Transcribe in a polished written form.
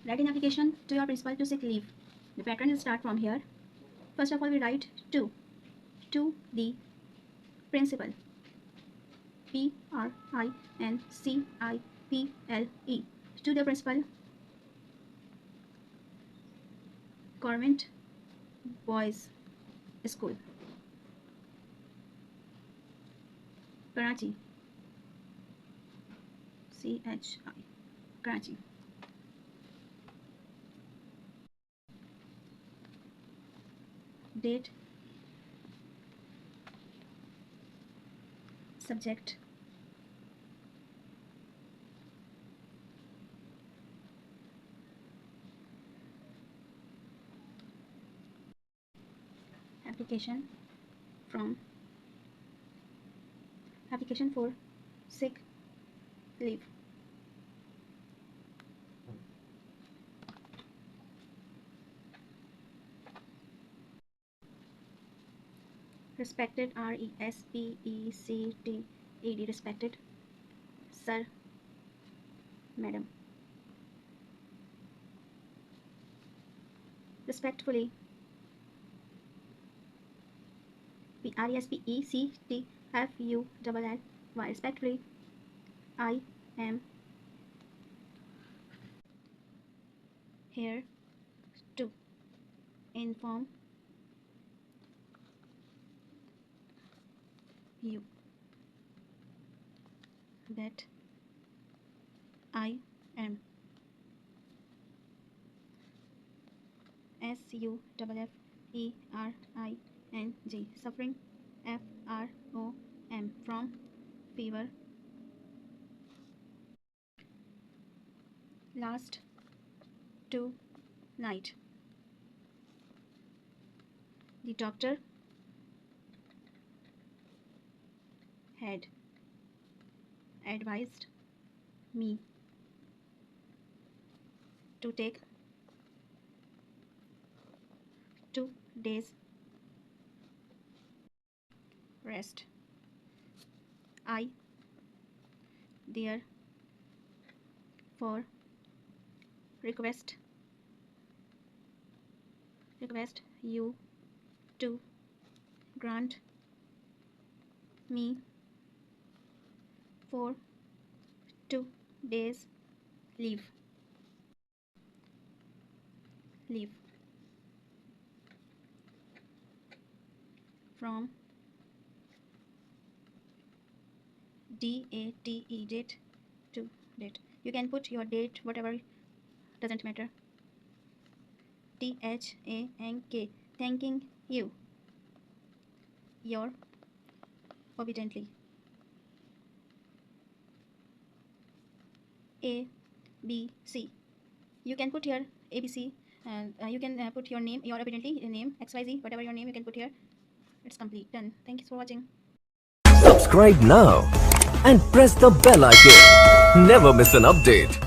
Write an application to your principal to seek leave. The pattern will start from here. First of all, we write to the principal. P-R-I-N-C-I-P-L-E. To the principal, Government Boys School, Karachi. C-H-I, Karachi. Date, subject, application for sick leave. Respected, R-E-S-P-E-C-T-E-D, respected sir, madam. Respectfully, R-E-S-P-E-C-T-F-U-L-L-Y, respectfully, I am here to inform you that I am SUFFERING, suffering, FROM, from fever last 2 night. The doctor had advised me to take 2 days rest. I therefore request you to grant me for 2 days leave from DATE, date, to date. You can put your date, whatever, doesn't matter. THANK, thanking you, your obediently. ABC. You can put here ABC. You can put your name, your obediently name, XYZ, whatever your name you can put here. It's complete. Done. Thank you for watching. Subscribe now and press the bell icon. Never miss an update.